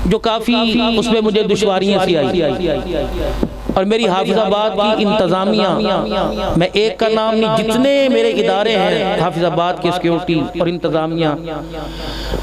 جو کافی اس میں مجھے دشواریاں سی آئی، اور میری حافظ آباد کی انتظامیہ، میں ایک کا نام نہیں، جتنے میرے ادارے ہیں حافظ آباد کی سیکیورٹی اور انتظامیہ،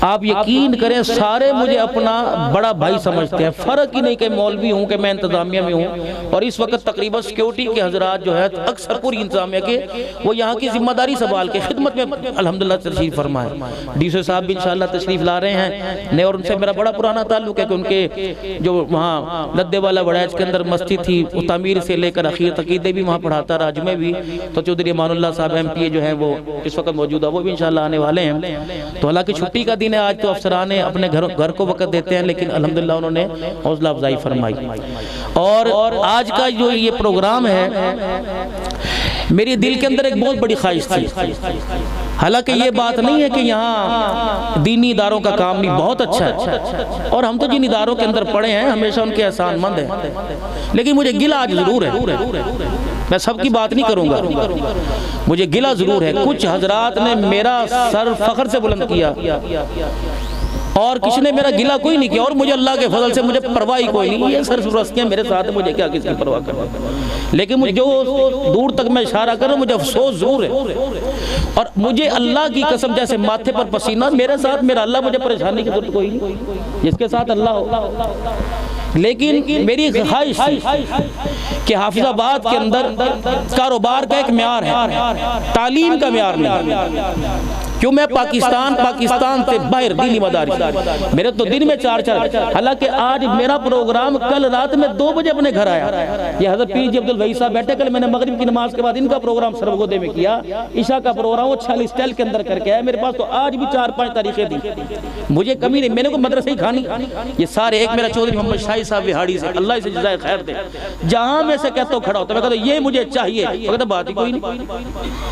آپ یقین کریں سارے مجھے اپنا بڑا بھائی سمجھتے ہیں، فرق ہی نہیں کہ مولوی ہوں کہ میں انتظامیہ میں ہوں۔ اور اس وقت تقریباً سیکیورٹی کے حضرات جو ہے اکثر پوری انتظامیہ کے وہ یہاں کی ذمہ داری سنبھال کے خدمت میں الحمدللہ تشریف فرمائے۔ ڈی سی صاحب بھی انشاءاللہ تشریف لا رہے ہیں، اور ان سے میرا بڑا پرانا تعلق ہے کہ ان کے جو وہاں لدے والا وڑیچ کے اندر مسجد تھی، وہ تعمیر سے لے کر اخیر عقیدے بھی وہاں پڑھاتا رہا، جمعے بھی، تو چودھری امان اللہ صاحب ایم پی اے جو ہیں وہ اس وقت موجود ہے، وہ بھی انشاءاللہ آنے والے ہیں۔ تو حالانکہ چھٹی کا دن ہے آج، تو افسران اپنے گھر کو وقت دیتے ہیں، لیکن الحمدللہ انہوں نے حوصلہ افزائی فرمائی۔ اور آج کا جو یہ پروگرام ہے، میری دل کے اندر ایک بہت بڑی خواہش تھی، حالانکہ یہ بات نہیں ہے کہ یہاں دینی اداروں کا کام نہیں، بہت اچھا ہے، اور ہم تو جن اداروں کے اندر پڑھے ہیں ہمیشہ ان کے احسان مند ہیں، لیکن مجھے گلہ آج ضرور ہے، میں سب کی بات نہیں کروں گا، مجھے گلہ ضرور ہے۔ کچھ حضرات نے میرا سر فخر سے بلند کیا، اور کسی نے میرا گلہ کوئی نہیں کیا، اور مجھے اللہ کے فضل سے مجھے پرواہ کوئی نہیں، یہ سرپرستیاں میرے ساتھ ہیں، مجھے کیا کسی کی پرواہ کرنا، لیکن مجھے جو دور تک میں اشارہ کر رہا ہوں مجھے افسوس ضرور ہے، اور مجھے اللہ کی قسم جیسے ماتھے پر پسینہ، میرے ساتھ میرا اللہ، مجھے پریشانی کی ضرورت کوئی نہیں، جس کے ساتھ اللہ ہو۔ لیکن میری خواہش تھی کہ حافظ آباد کے اندر کاروبار کا ایک معیار ہے، تعلیم کا معیار نہیں، کیوں میں پاکستان سے باہر دینی مدارس، میرے تو دن میں 4 حالانکہ آج میرا پروگرام کل رات میں 2 بجے اپنے گھر آیا، یہ حضرت پیر جی عبدالوہی صاحب بیٹھے، کل میں نے مغرب کی نماز کے بعد ان کا پروگرام سربگودے میں کیا، عشاء کا پروگرام وہ 46 ٹیل کے اندر کر کے آیا، میرے پاس تو آج بھی 4-5 تاریخیں دی، مجھے کمی نہیں، میں نے کوئی مدرسہ ہی کھانی، یہ سارے ایک میرا چودھری محمد شاہی صاحب وہاڑی سے، اللہ اسے جزائے خیر دے، جہاں میں سے کہتا ہوں کھڑا ہوتا ہے، میں کہتا ہوں یہ مجھے چاہیے، وہ کہتا بات ہی کوئی نہیں۔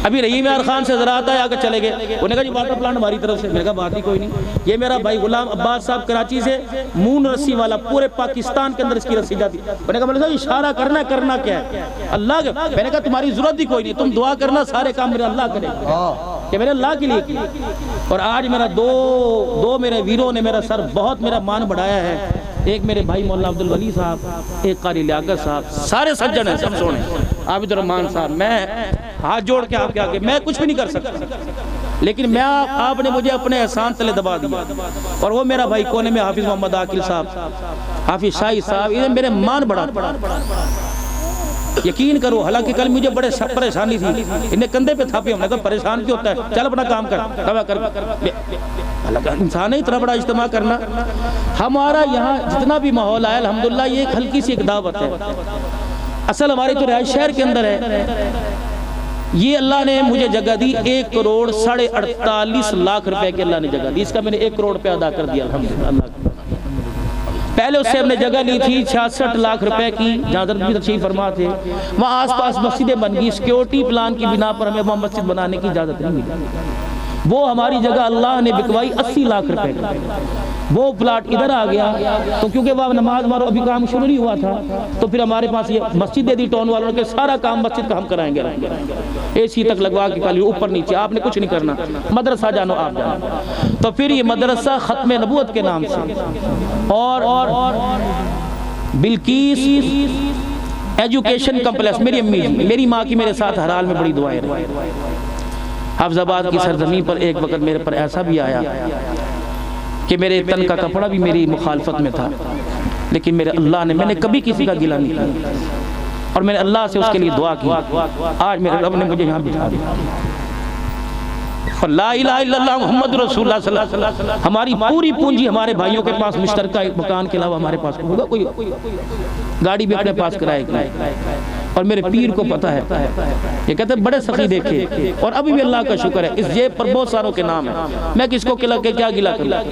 ابھی رحیم یار خان سے حضرات آئے، آگے چلے گئے، انہوں نے کہا جی واٹر پلانٹ ہماری طرف سے، میں نے کہا بات ہی کوئی نہیں۔ یہ میرا بھائی غلام عباس صاحب کراچی سے، مون رسی والا، پورے پاکستان کے اندر اس کی رسی جاتی، میں نے کہا مولوی صاحب اشارہ کرنا کیا ہے اللہ کا، میں نے کہا تمہاری ضرورت ہی کوئی نہیں، تم دعا کرنا، سارے کام میرا اللہ کرے گا، کہ میرے اللہ کے لیے کی۔ اور آج میرا دو میرے ویروں نے میرا سر بہت میرا مان بڑھایا ہے، ایک میرے بھائی مولانا عبدالولی صاحب، ایک قاری لیاقت صاحب، سارے سجن ہیں، سب سونے، عابد الرحمان صاحب، میں ہاتھ جوڑ کے آپ کے آگے میں کچھ بھی نہیں کر سکتا، لیکن آپ نے مجھے اپنے احسان تلے دبا دیا، اور وہ میرا بھائی کونے میں حافظ محمد عاقل صاحب، حافظ شاہی صاحب، انہیں میرے مان بڑھا، یقین کرو، حالانکہ کل مجھے بڑے پریشانی تھی، انہیں کندھے پہ تھاپے، ہم نے کہا پریشان کیوں ہوتا ہے، چل اپنا کام کر، انسان ہے اتنا بڑا اجتماع کرنا۔ ہمارا یہاں جتنا بھی ماحول آیا الحمدللہ یہ ایک ہلکی سی ایک دعوت ہے، اصل ہماری تو رہائش شہر کے اندر ہے، یہ اللہ نے مجھے جگہ دی 1 کروڑ 48.5 لاکھ روپے کی اللہ نے جگہ دی، اس کا میں نے 1 کروڑ روپے ادا کر دیا الحمدللہ اللہ۔ پہلے اس سے ہم نے جگہ لی تھی 66 لاکھ روپے کی، جہاں حضرت بھی تشریف فرما تھے، وہاں آس پاس مسجدیں بن گئی، سیکیورٹی پلان کی بنا پر ہمیں وہاں مسجد بنانے کی اجازت نہیں ملی، وہ ہماری جگہ اللہ نے بکوائی 80 لاکھ روپے کا، وہ پلاٹ ادھر آ گیا، تو کیونکہ وہ نماز مارو ابھی کام شروع نہیں ہوا تھا، تو پھر ہمارے پاس یہ مسجد دے دی ٹاؤن والوں کے، سارا کام مسجد کا ہم کرائیں گے، اے سی تک لگوا کے کالی اوپر نیچے، آپ نے کچھ نہیں کرنا، مدرسہ جانو آپ جانو، تو پھر یہ مدرسہ ختم نبوت کے نام سے، اور بلقیس ایجوکیشن کمپلیکس، میری امی جی، میری ماں کی میرے ساتھ ہر حال میں بڑی دعائیں رہی، حافظ آباد کی سرزمین پر ایک وقت میرے پر ایسا بھی آیا کہ میرے تن کا کپڑا بھی میری مخالفت میں تھا، لیکن میرے اللہ نے، میں نے کبھی کسی کا گلہ نہیں کیا، اور میں نے اللہ سے اس کے لیے دعا کی، آج میرے رب نے مجھے یہاں بٹھا دیا، لا الہ الا اللہ محمد رسول اللہ صلی اللہ علیہ وسلم، ہماری پوری پونجی ہمارے بھائیوں کے پاس مشترکہ ایک مکان کے علاوہ ہمارے پاس ہوگا، کوئی گاڑی بھی اپنے پاس کرائے گا، اور میرے پیر کو پتہ ہے، یہ کہتے ہیں بڑے سخی دیکھے، اور ابھی بھی اللہ کا شکر ہے، اس جیب پر بہت ساروں کے نام ہیں، میں کس کو کیا گلا کروں،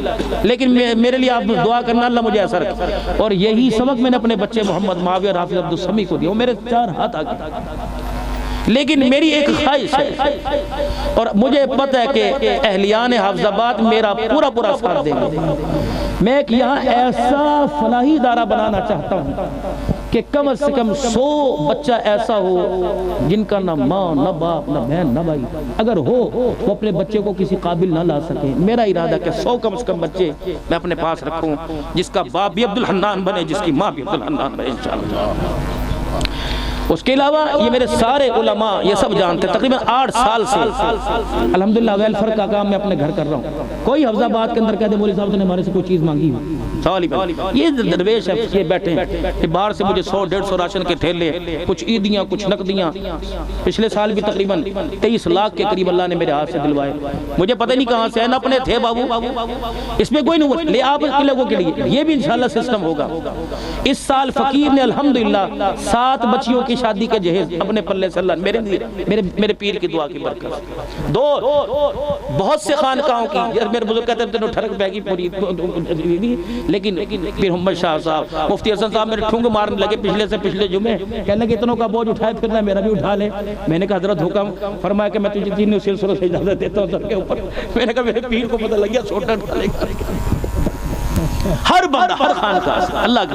لیکن میرے لیے آپ دعا کرنا، اللہ مجھے ایسا رکھے، اور یہی سبق میں نے اپنے بچے محمد معاویہ اور حافظ عبدالسمی کو دیا، وہ میرے 4 ہاتھ آگے، لیکن میری ایک خواہش ہے، اور مجھے پتہ ہے کہ اہلیان حافظ آباد میرا پورا ساتھ دیں گے، میں ایک یہاں ایسا فلاحی ادارہ بنانا چاہتا ہوں کہ کم از کم 100 بچہ ایسا ہو جن کا نہ ماں نہ باپ نہ بہن نہ بھائی، اگر ہو وہ اپنے بچے کو کسی قابل نہ لا سکے. میرا ارادہ کہ 100 کم از کم بچے میں اپنے پاس رکھوں، جس کا باپ بھی عبدالحنان بنے، جس کی ماں بھی عبدالحنان بنے انشاءاللہ. اس کے علاوہ یہ میرے سارے علماء یہ سب جانتے ہیں. تقریباً 8 سال سے الحمدللہ ویلفیئر کا کام میں اپنے گھر کر رہا ہوں. کوئی حفظ آباد کے اندر کہتے مولوی صاحب نے ہمارے سے کوئی چیز مانگی ہو، سوال ہی یہ درویش ہے یہ بیٹھے ہیں، باہر سے مجھے 100-150 راشن کے تھیلے، کچھ عیدیاں کچھ نقدیاں. پچھلے سال بھی تقریباً 23 لاکھ کے قریب اللہ نے میرے ہاتھ سے دلوائے. مجھے پتہ نہیں کہاں سے ہیں، اپنے تھے بابو، اس میں کوئی نہیں لے آپ کے لوگوں کے لیے. یہ بھی انشاءاللہ سسٹم ہوگا. اس سال فقیر نے الحمدللہ 7 بچیوں کی شادی کے جہیز اپنے پلے سے اللہ میرے پیر کی دعا کی برکت. 2 بہت سے خانقاہوں کی، میرے بزرگ کہتے ہیں تینوں ٹھڑک بہ گی پوری، لیکن پھر محمد شاہ صاحب مفتی حسن صاحب میرے ٹھونگ مارنے لگے پچھلے جمعے، کہنے لگے اتنوں کا بوجھ اٹھائے پھرنا ہے، میرا بھی اٹھا لے. میں نے کہا حضرت حکم فرمایا کہ میں تجھے 3 سلسلوں سے اجازت دیتا ہوں سر کے اوپر. میں نے کہا میرے پیر کو پتہ لگ گیا چھوٹا ڈالے گا ہر بندہ ہر خانقاہ سے اللہ کے.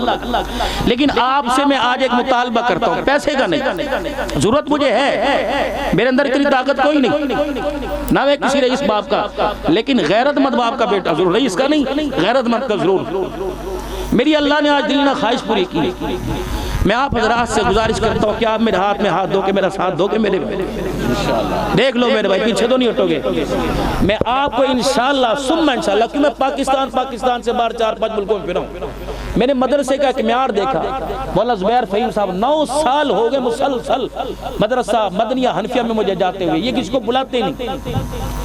لیکن آپ سے میں آج ایک مطالبہ کرتا ہوں، پیسے کا نہیں، ضرورت مجھے ہے، میرے اندر اتنی طاقت کوئی نہیں، نہ میں کسی رئیس باپ کا، لیکن غیرت مند باپ کا بیٹا ضرور، رئیس کا نہیں غیرت مند کا ضرور. میری اللہ نے آج دل نہ خواہش پوری کی. میں آپ حضرات سے گزارش کرتا ہوں کہ آپ میرے ہاتھ میں ہاتھ دو کے میرا ساتھ دو کے میرے دیکھ لو میرے بھائی، پیچھے تو نہیں ہٹو گے. میں آپ کو انشاءاللہ ثم انشاءاللہ، کہ میں پاکستان سے باہر 4-5 ملکوں میں پھرا ہوں. میں نے مدرسے کا ایک معیار دیکھا. مولانا زبیر فہیم صاحب 9 سال ہو گئے مسلسل مدرسہ مدنیہ حنفیہ میں مجھے جاتے ہوئے، یہ کس کو بلاتے نہیں.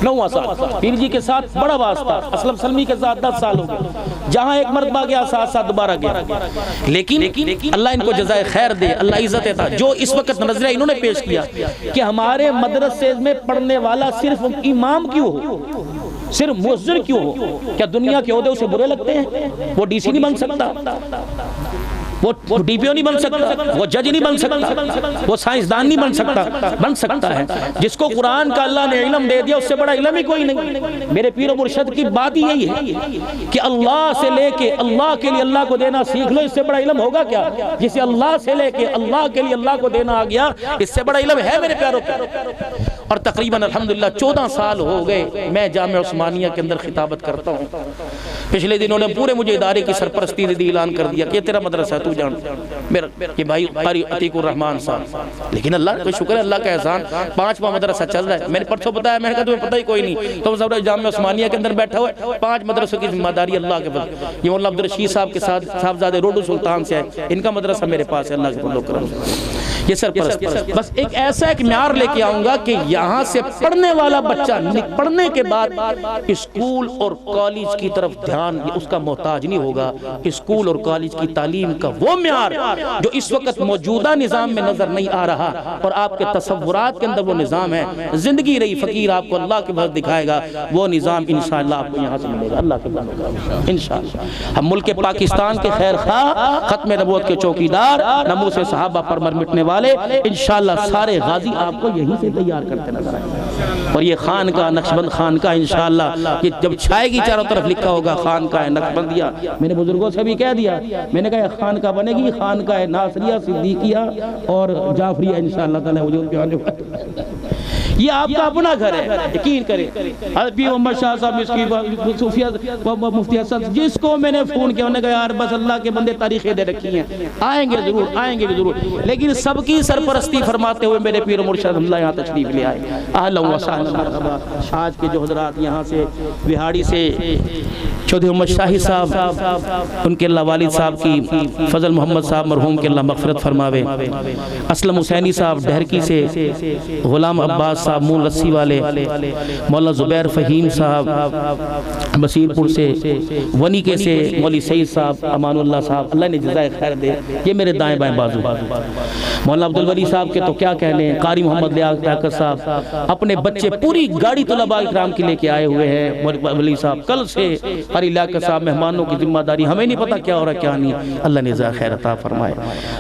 9 سال پیر جی کے ساتھ بڑا واسطہ، اسلم سلمی کے ساتھ 10 سال ہو گئے. جہاں ایک مرتبہ گیا ساتھ دوبارہ گیا. لیکن اللہ ان کو جزائے خیر دے، اللہ عزت عطا. جو اس وقت نظریہ انہوں نے پیش کیا کہ ہمارے مدرسے میں پڑھنے والا صرف امام کیوں ہو، صرف مؤذن کیوں ہو؟ کیا دنیا کے عہدے اسے برے لگتے ہیں؟ وہ ڈی سی نہیں بن سکتا، وہ ڈی پی او نہیں بن سکتا، وہ جج نہیں بن سکتا، وہ سائنسدان نہیں بن سکتا. بن سکتا ہے جس کو قرآن کا اللہ نے علم دے دیا، اس سے بڑا علم ہی کوئی نہیں. میرے پیر و مرشد کی بات ہی یہی ہے کہ اللہ سے لے کے اللہ کے لیے اللہ کو دینا سیکھ لو. اس سے بڑا علم ہوگا کیا؟ جسے اللہ سے لے کے اللہ کے لیے اللہ کو دینا آ گیا، اس سے بڑا علم ہے میرے پیاروں کا. اور تقریباً الحمدللہ 14 سال ہو گئے میں جامعہ عثمانیہ کے اندر خطابت کرتا ہوں. پچھلے دنوں نے پورے مجھے ادارے کی سرپرستی دی، اعلان کر دیا کہ تیرا مدرسہ ہے، تو جان میرا کہ بھائی قاری عتیق الرحمن صاحب. لیکن اللہ کا شکر ہے، اللہ کا احسان، 5واں مدرسہ چل رہا ہے. میں نے پرسوں بتایا، میں نے کہا تمہیں پتہ ہی کوئی نہیں، تو صاحب جامعہ عثمانیہ کے اندر بیٹھا ہوا ہے. 5 مدرسوں کی ذمہ داری اللہ کے پاس. یہ مولانا عبدالرشید صاحب کے ساتھ صاحبزادے روڈو سلطان سے ہے، ان کا مدرسہ میرے پاس ہے. اللہ کے فضل و کرم یہ سرپرست. بس ایک ایک معیار لے کے آؤں گا کہ یہاں سے پڑھنے والا بچہ پڑھنے کے بعد اسکول اور کالج کی طرف دھیان اس کا محتاج نہیں ہوگا. اسکول اور کالج کی تعلیم کا وہ معیار جو اس وقت موجودہ نظام میں نظر نہیں آ رہا اور آپ کے تصورات کے اندر وہ نظام ہے، زندگی رہی فقیر آپ کو اللہ کے فضل دکھائے گا، وہ نظام انشاءاللہ آپ کو یہاں سے ملے گا اللہ کے فضل انشاءاللہ. ہم ملک پاکستان کے خیر خواہ، ختم نبوت کے چوکیدار، ناموس صحابہ پر مر مٹنے والے، انشاءاللہ سارے غازی آپ کو یہیں سے تیار کرتے نظر آئیں گے. اور یہ خانقاہ نقشبند خانقاہ انشاءاللہ یہ جب چھائے گی چاروں طرف لکھا ہوگا خانقاہ نقشبندیہ. میں نے بزرگوں سے بھی کہہ دیا، میں نے کہا یہ خانقاہ بنے گی خانقاہ ناصریہ صدیقیہ اور جعفریہ انشاءاللہ تعالی وجود پہ آنے والا. یہ آپ کا اپنا گھر ہے، یقین کریں. حضرت محمد شاہ صاحب مسکی صوفیہ مفتی حسن جس کو میں نے فون کیا، انہوں نے کہا یار بس اللہ کے بندے تاریخیں دے رکھی ہیں، آئیں گے ضرور آئیں گے ضرور. لیکن سب کی سرپرستی فرماتے ہوئے میرے پیر و مرشد اللہ یہاں تشریف لے آئے. اہلا و سہلا مرحبا. آج کے جو حضرات یہاں سے بہاڑی سے چودھری محمد شاہی صاحب، ان کے اللہ والد صاحب کی فضل محمد صاحب مرحوم کے اللہ مغفرت فرماوے. اسلم حسینی صاحب ڈہرکی سے، غلام عباس صاحب مون رسی والے، مولانا زبیر فہیم صاحب بصیر پور سے، ونی کے سے مولوی سعید صاحب، امان اللہ صاحب، اللہ نے جزائے خیر دے. یہ میرے دائیں بائیں بازو. مولانا عبدالولی صاحب کے تو کیا کہنے، قاری محمد لیاقت صاحب اپنے بچے پوری گاڑی طلباء اکرام کی لے کے آئے ہوئے ہیں. ولی صاحب کل سے قاری لیاقت صاحب مہمانوں کی ذمہ داری، ہمیں نہیں پتا کیا ہو رہا کیا نہیں. اللہ نے جزائے خیر عطا فرمائے.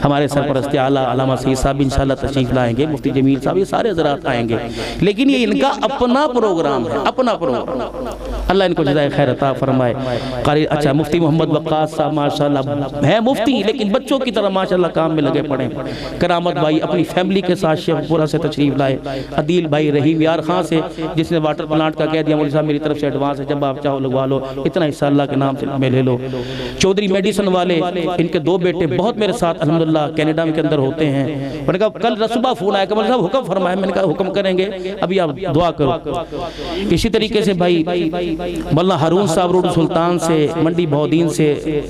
ہمارے سرپرست اعلیٰ علامہ سعید صاحب انشاءاللہ تشریف لائیں گے، مفتی جمیل صاحب، یہ سارے حضرات آئیں گے. لیکن یہ ان کا اپنا پروگرام ہے، اپنا پروگرام. اللہ ان کو جزائے خیر عطا فرمائے۔ قاری اچھا مفتی محمد وقاص صاحب ماشاءاللہ ہے مفتی لیکن بچوں کی طرح ماشاءاللہ کام میں لگے پڑے۔ کرامت بھائی اپنی فیملی کے ساتھ شیخ پورا سے تشریف لائے۔ عدیل بھائی رحیم یار خان سے جس نے واٹر پلانٹ کا کہہ دیا مولوی صاحب میری طرف سے ایڈوانس ہے، جب آپ چاہو لگوا لو، اتنا حصہ اللہ کے نام سے میں لے لو۔ چودھری میڈیسن والے ان کے 2 بیٹے بہت میرے ساتھ الحمدللہ کینیڈا کے اندر ہوتے ہیں۔ میں نے کہا کل صبح فون آیا کہ مولوی صاحب حکم فرمائے، میں نے کہا حکم کریں گے، ابھی آپ دعا کرو۔ اسی طریقے سے بھائی مولانا ہارون صاحب روڈ سلطان سے، منڈی بہودین سے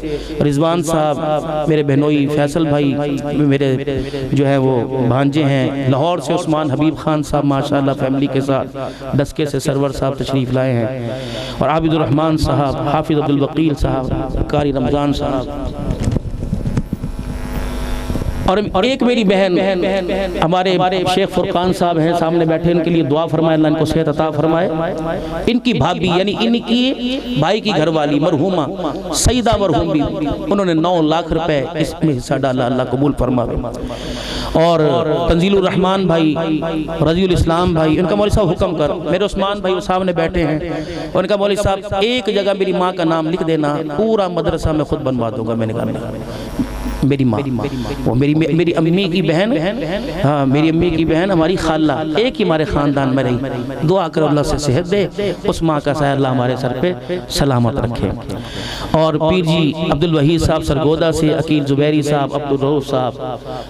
رضوان صاحب، میرے بہنوئی فیصل بھائی میرے جو ہے وہ بھانجے ہیں، لاہور سے عثمان حبیب خان صاحب ماشاءاللہ فیملی کے ساتھ، ڈسکے سے سرور صاحب تشریف لائے ہیں، اور عابد الرحمن صاحب، حافظ عبدالوکیل صاحب، قاری رمضان صاحب، اور ایک میری بہن ہمارے شیخ فرقان صاحب ہیں سامنے بیٹھے، ان کے لیے دعا فرمائے اللہ ان کو صحت عطا فرمائے۔ ان کی بھابی یعنی ان کی بھائی کی گھر والی مرحومہ سیدہ مرحوم بھی، انہوں نے 9 لاکھ روپے اس میں حصہ ڈالا، اللہ قبول فرمائے۔ اور تنزیل الرحمن بھائی، رضی الاسلام بھائی، ان کا مولوی صاحب حکم کر، میرے عثمان بھائی سامنے بیٹھے ہیں، ان کا مولوی صاحب ایک جگہ میری ماں کا نام لکھ دینا، پورا مدرسہ میں خود بنوا دوں گا۔ میں نے کہا میری ماں، وہ میری امی کی بہن، ہاں میری امی کی بہن ہماری خالہ ایک ہی ہمارے خاندان میں رہی، دعا کرو اللہ سے صحت دے، اس ماں کا سایہ اللہ ہمارے سر پہ سلامت رکھے۔ اور پیر جی عبدالوحید صاحب سرگودا سے، عقیل زبیری صاحب، عبدالرؤوف صاحب،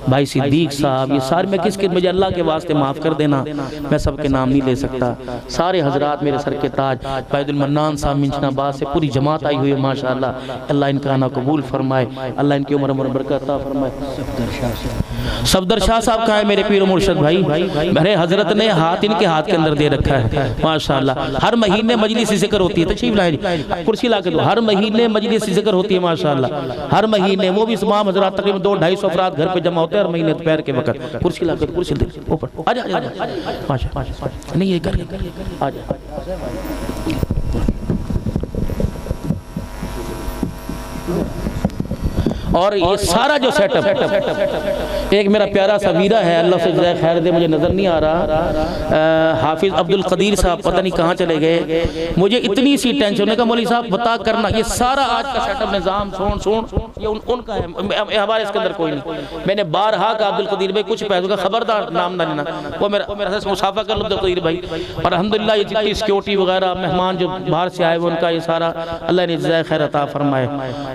بھائی صدیق صاحب، یہ سارے میں کس مجھے اللہ کے واسطے معاف کر دینا، میں سب کے نام نہیں لے سکتا، سارے حضرات میرے سر کے تاج، عبد المنان صاحب منشن آباد سے پوری جماعت آئی ہوئی ہے ماشاءاللہ، اللہ ان کا آنا قبول فرمائے، اللہ ان کی عمر برکت عطا فرمائے۔ صفدر شاہ صاحب کہاں ہے میرے پیر و مرشد بھائی؟ میرے حضرت نے ہاتھ ان کے ہاتھ کے اندر دے رکھا ہے ماشاءاللہ، ہر مہینے مجلس ذکر ہوتی ہے، تشریف لائیں کرسی لا کے دو، ہر مہینے مجلس ذکر ہوتی ہے ماشاءاللہ، ہر مہینے، وہ بھی تمام حضرات تقریباً 200-250 افراد گھر پہ جمع ہوتے ہیں ہر مہینے دوپہر کے وقت، کرسی لا کے دو، کرسی دے اوپر آجا ماشاءاللہ، نہیں یہ کر آجا۔ اور یہ سارا جو سیٹ اپ، ایک میرا پیارا سا ویرا ہے، اللہ سے جزائے خیر دے، مجھے نظر نہیں آ رہا، حافظ عبدالقدیر صاحب پتہ نہیں کہاں چلے گئے، مجھے اتنی سی ٹینشن نے کہا مولوی صاحب بتا کرنا، یہ سارا آج کا سیٹ اپ نظام سون یہ ان کا ہے، ہمارے اس کے اندر کوئی نہیں۔ میں نے بارہا کہا عبدالقدیر بھائی کچھ پیسوں کا خبردار نام نہ لینا، وہ میرا سے مسافہ کر لو عبدالقدیر بھائی، اور الحمدللہ یہ جتنی سیکیورٹی وغیرہ مہمان جو باہر سے آئے وہ ان کا یہ سارا اللہ نے جزائے خیر عطا فرمائے۔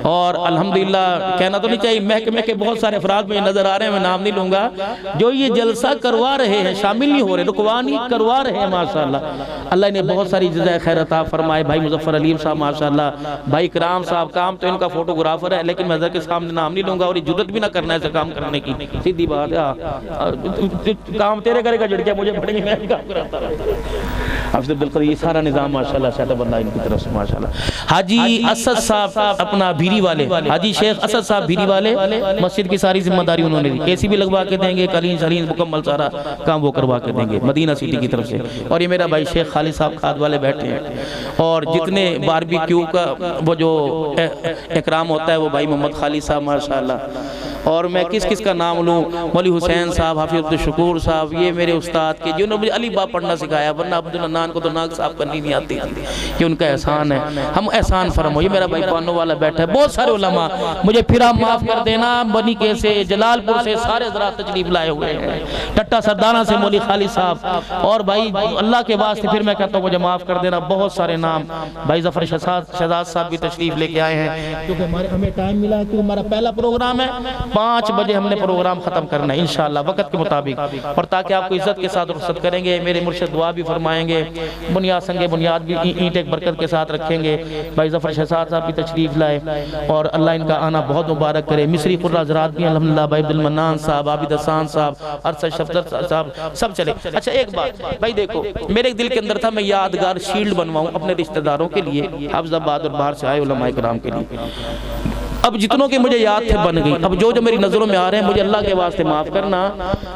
اور الحمدللہ کہنا تو نہیں چاہیے، محکمے کے بہت سارے افراد میں نظر آ رہے ہیں، میں نام نہیں لوں گا، جو یہ جلسہ کروا رہے ہیں، شامل نہیں ہو رہے، رکوانی کروا رہے ہیں ماشاءاللہ، اللہ نے بہت ساری جزائے خیر عطا فرمائے۔ بھائی مظفر علیم صاحب ماشاءاللہ، بھائی کرام صاحب، کام تو ان کا فوٹوگرافر ہے لیکن میں حضرت کے سامنے نام نہیں لوں گا، اور یہ جرت بھی نہ کرنا ہے ایسا کام کرنے کی، سیدھی بات ہے، کام تیرے کرے گا جڑکیا مجھے پڑیں گے، میں کام کراتا رہتا۔ حافظ عبدالقدیر یہ سارا نظام ماشاءاللہ سیٹ اپ اللہ ان کی طرف سے ماشاءاللہ۔ حاجی اسد صاحب اپنا بھیری والے، حاجی شیخ اسد صاحب بھیری والے، مسجد کی ساری ذمہ داری انہوں نے دی، اے سی بھی لگوا کے دیں گے، کلین شلین مکمل سارا کام وہ کروا کے دیں گے مدینہ سٹی کی طرف سے۔ اور یہ میرا بھائی شیخ خالد صاحب کھاد والے بیٹھے ہیں، اور جتنے باربی کیو کا وہ جو اکرام ہوتا ہے وہ بھائی محمد خالد صاحب ماشاءاللہ، اور میں کس کا نام لوں، مولوی حسین صاحب، حافظ عبدالشکور صاحب، یہ میرے استاد کے جنہوں نے مجھے علی با پڑھنا سکھایا، ورنہ عبدالنان کو تو ناک صاحب کرنی نہیں آتی تھی، یہ ان کا احسان ہے، ہم احسان فرمو۔ یہ میرا بھائی پانو والا بیٹھا ہے، بہت سارے علماء، مجھے پھر آپ معاف کر دینا، بنی کے سے جلال پور سے سارے حضرات تشریف لائے ہوئے ہیں، ٹٹا سردانہ سے مولوی خالد صاحب، اور بھائی اللہ کے واسطے پھر میں کہتا ہوں مجھے معاف کر دینا، بہت سارے نام، بھائی ظفر شہزاد صاحب بھی تشریف لے کے آئے ہیں، کیونکہ ہمیں ٹائم ملا ہے، کیونکہ ہمارا پہلا پروگرام ہے، 5 بجے ہم نے پروگرام ختم کرنا ہے انشاءاللہ وقت کے مطابق، اور تاکہ آپ کو عزت کے ساتھ رخصت کریں گے، میرے مرشد دعا بھی فرمائیں گے، بنیاد سنگ بنیاد بھی اینٹ ایک برکت کے ساتھ رکھیں گے، بھائی ظفر شہزاد صاحب بھی تشریف لائے، اور اللہ ان کا آنا بہت مبارک کرے، مصری قرہ حضرات بھی الحمدللہ، بھائی عبدالمنان صاحب، عابد حسان صاحب، ارشد شفدر صاحب، سب چلے۔ اچھا ایک بات بھائی دیکھو، میرے دل کے اندر تھا میں یادگار شیلڈ بنواؤں اپنے رشتہ داروں کے لیے، حافظ آباد اور باہر سے آئے علماء کرام کے لیے، اب جتنوں کے مجھے یاد تھے بن گئی، اب جو میری نظروں میں آ رہے ہیں مجھے اللہ کے واسطے معاف کرنا،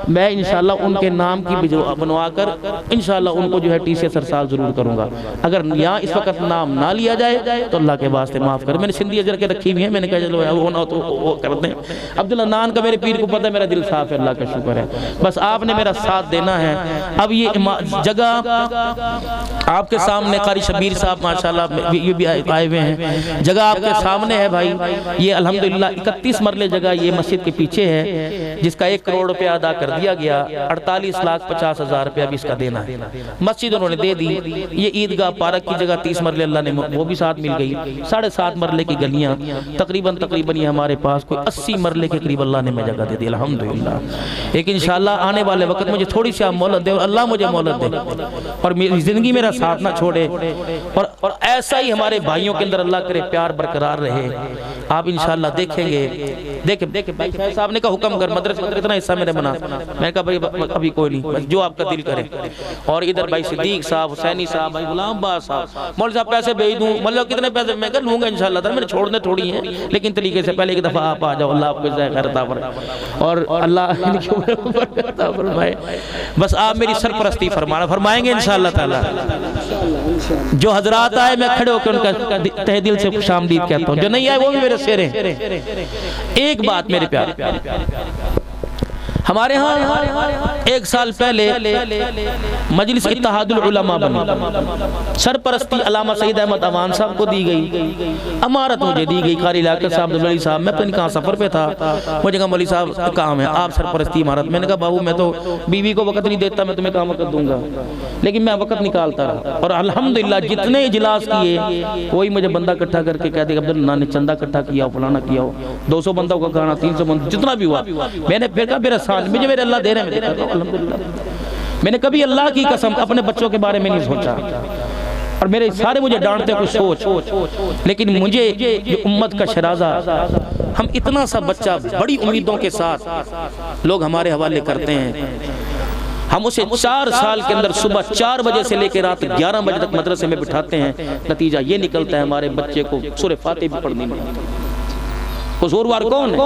میں انشاءاللہ ان کے نام کی بنوا کر انشاءاللہ ان کو جو ہے ٹی سی سرسال ضرور کروں گا۔ اگر یہاں اس وقت نام نہ لیا جائے تو اللہ کے واسطے معاف کر۔ میں نے سندھی اجر کے رکھی ہوئی ہیں، میں نے کہا چلو وہ نہ تو وہ کر دیں۔ عبداللہ نان کا میرے پیر کو پتہ ہے، میرا دل صاف ہے، اللہ کا شکر ہے، بس آپ نے میرا ساتھ دینا ہے۔ اب یہ جگہ آپ کے سامنے قاری شبیر صاحب ماشاءاللہ یہ بھی آئے ہوئے ہیں، جگہ آپ کے سامنے ہے بھائی۔ یہ الحمدللہ 31 مرلے جگہ یہ مسجد کے پیچھے ہے، جس کا 1 کروڑ روپیہ ادا کر دیا گیا، 48,50,000 روپیہ بھی اس کا دینا ہے۔ مسجد انہوں نے دے دی، یہ عیدگاہ پارک کی جگہ 30 مرلے اللہ نے وہ بھی ساتھ مل گئی، 7.5 مرلے کی گلیاں، تقریباً یہ ہمارے پاس کوئی 80 مرلے کے قریب اللہ نے میں جگہ دے دی الحمدللہ۔ ایک انشاءاللہ آنے والے وقت مجھے تھوڑی سی آپ مہلت دے، اور اللہ مجھے مہلت دے اور میری زندگی میرا ساتھ نہ چھوڑے، اور ایسا ہی ہمارے بھائیوں کے اندر اللہ کرے پیار برقرار رہے۔ آپ انشاءاللہ دیکھیں گے، دیکھیں بھائی صاحب نے کہا حکم کر، مدرسے میں کتنا حصہ میرے بنا، میں نے کہا بھائی ابھی کوئی نہیں، بس جو آپ کا دل کرے۔ اور ادھر بھائی صدیق صاحب، حسینی صاحب، بھائی غلام باز صاحب، مولوی صاحب پیسے بھیج دوں، مطلب کتنے پیسے، میں کہا لوں گا انشاءاللہ، میں نے چھوڑنے تھوڑی ہیں، لیکن طریقے سے پہلے ایک دفعہ آپ آ جاؤ، اللہ آپ کو خیر عطا فرمائے اور اللہ عطا فرمائے۔ بس آپ میری سرپرستی فرمائیں گے انشاءاللہ تعالی۔ جو حضرات آئے میں کھڑے ہو کے ان کا تہ دل سے خوش آمدید کہتا ہوں، جو نہیں آئے وہ بھی میرے سیر ہیں۔ ایک بات میرے پیارے، ہمارے ہاں 1 سال پہلے مجلس اتحاد العلماء بنی، سرپرستی علامہ سید احمد اوان صاحب کو دی گئی، امارت مجھے دی گئی قاری لیاقت صاحب عبدالولی صاحب، میں پتہ نہیں کہاں سفر پہ تھا، مجھے کہا مولوی صاحب کام ہے، آپ سرپرستی امارت۔ میں نے کہا بابو میں تو بیوی کو وقت نہیں دیتا، میں تمہیں کہاں وقت دوں گا، لیکن میں وقت نکالتا رہا، اور الحمدللہ جتنے اجلاس کیے کوئی مجھے بندہ اکٹھا کر کے کہتے کہ عبداللہ نے چندہ اکٹھا کیا، فلانا کیا ہو، 200 بندوں کا کھانا، 300 بندہ، جتنا بھی ہوا، میں نے پھر کہا میرا ساتھ مجھے میرے اللہ دے رہے ہیں، میں دیتا ہوں الحمدللہ۔ میں نے کبھی اللہ کی قسم اپنے بچوں کے بارے میں نہیں سوچا، اور میرے سارے مجھے ڈانٹتے کچھ سوچ، لیکن مجھے جو امت کا شرازہ، ہم اتنا سا بچہ بڑی امیدوں کے ساتھ لوگ ہمارے حوالے کرتے ہیں، ہم اسے 4 سال کے اندر صبح 4 بجے سے لے کے رات 11 بجے تک مدرسے میں بٹھاتے ہیں، نتیجہ یہ نکلتا ہے ہمارے بچے کو سورہ فاتحہ بھی پڑھنی نہیں۔ قصوروار کون ہے؟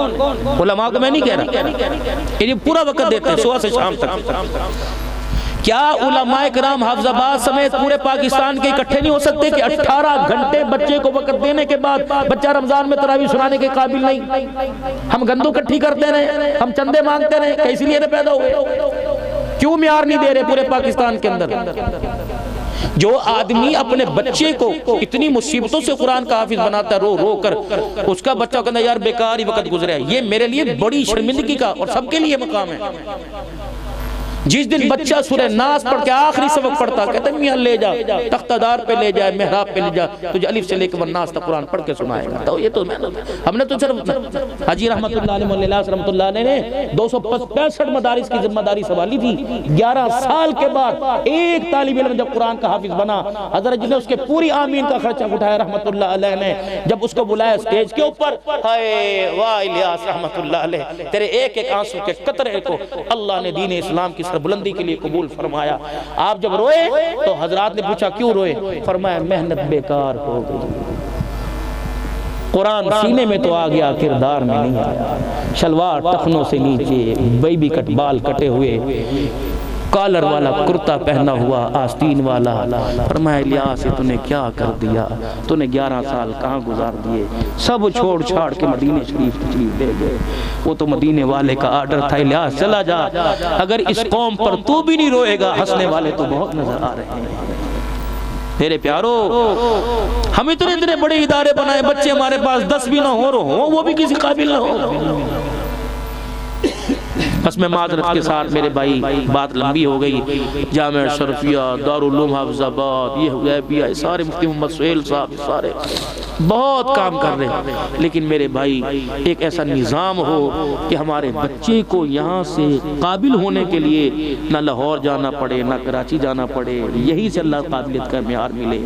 علماء کو میں نہیں کہہ رہا، یہ پورا وقت دیتے ہیں صبح سے شام تک۔ کیا علماء کرام حافظ آباد سمیت پورے پاکستان کے اکٹھے نہیں ہو سکتے کہ 18 گھنٹے بچے کو وقت دینے کے بعد بچہ رمضان میں تراویح سنانے کے قابل نہیں؟ ہم گندو کٹھی کرتے رہے، ہم چندے مانگتے رہے، کہ اسی لیے نہ پیدا ہوئے؟ کیوں معیار نہیں دے رہے پورے پاکستان کے اندر؟ جو آدمی اپنے بچے کو اتنی مصیبتوں سے قرآن کا حافظ بناتا ہے رو رو کر، اس کا بچہ کہتا ہے یار بیکار ہی وقت گزرے، یہ میرے لیے بڑی شرمندگی کا اور سب کے لیے مقام ہے۔ جس دن بچہ سورہ ناس پڑھ کے آخری سبق پڑھتا، کہتا ہے میاں لے جا تختہ دار پہ لے جائے، محراب پہ لے جا، تجھے الف سے لے کے والناس تک قرآن پڑھ کے سنائے گا۔ تو یہ تو ہم نے تو صرف حاجی رحمت اللہ علیہ مولا علیہ رحمت اللہ علیہ نے 265 مدارس کی ذمہ داری سنبھالی تھی، 11 سال کے بعد ایک طالب علم جب قرآن کا حافظ بنا، حضرت جی نے اس کے پوری آمین کا خرچہ اٹھایا رحمت اللہ علیہ نے، جب اس کو بلایا سٹیج کے اوپر، ہائے واہ الیاس رحمت اللہ علیہ، تیرے ایک ایک آنسو کے قطرے کو اللہ نے دین اسلام کی بلندی کے لیے قبول فرمایا۔ آپ جب روئے تو حضرات نے پوچھا کیوں روئے؟ فرمایا محنت بیکار ہو گئی، قرآن سینے میں تو آ گیا کردار میں نہیں آیا، شلوار ٹخنوں سے نیچے، بیبی کٹ بال کٹے ہوئے، کالر والا کرتا پہنا ہوا آستین والا، فرمایا الیاس تو نے کیا کر دیا، تو نے 11 سال کہاں گزار دیے، سب چھوڑ چھاڑ کے مدینہ شریف تشریف لے گئے، وہ تو مدینے والے کا آرڈر تھا الیاس چلا جا، اگر اس قوم پر تو بھی نہیں روئے گا ہنسنے والے تو بہت نظر آ رہے ہیں۔ میرے پیارو، ہم اتنے بڑے ادارے بنائے، بچے ہمارے پاس 10 بھی نہ ہو وہ بھی کسی قابل نہ ہو۔ بس میں معذرت کے ساتھ میرے بھائی، بات لمبی ہو گئی، جامعہ اشرفیہ، دارالعلوم حافظ آباد، یہ حدیبیہ، سارے مفتی محمد سہیل صاحب سارے بہت کام کر رہے ہیں، لیکن میرے بھائی ایک ایسا نظام ہو کہ ہمارے بچے کو یہاں سے قابل ہونے کے لیے نہ لاہور جانا پڑے نہ کراچی جانا پڑے، یہی سے اللہ قابلیت کا معیار ملے۔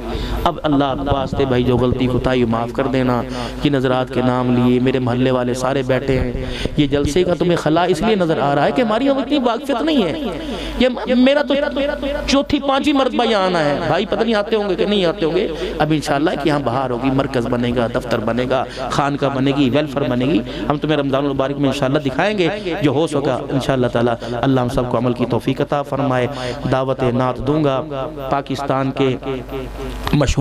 اب اللہ واسطے بھائی جو غلطی کوتاہی معاف کر دینا، کہ نظرات کے نام لیے میرے محلے والے سارے بیٹھے ہیں، یہ جلسے کا تمہیں خلا اس لیے نظر آ رہا ہے کہ ہماری ہم اتنی واقفیت نہیں ہے. یہ میرا تو چوتھی پانچویں مرتبہ یہاں آنا ہے. بھائی پتہ نہیں آتے ہوں گے کہ نہیں آتے ہوں گے. اب انشاءاللہ کہ یہاں بہار ہوگی, مرکز بنے گا, دفتر بنے گا, خانقاہ بنے گی, ویلفر بنے گی. ہم تمہیں رمضان المبارک میں انشاءاللہ دکھائیں گے جو ہو سکا انشاءاللہ تعالی. اللہ ہم سب کو عمل کی توفیق عطا فرمائے. دعوت نعت دوں گا پاکستان کے مشہور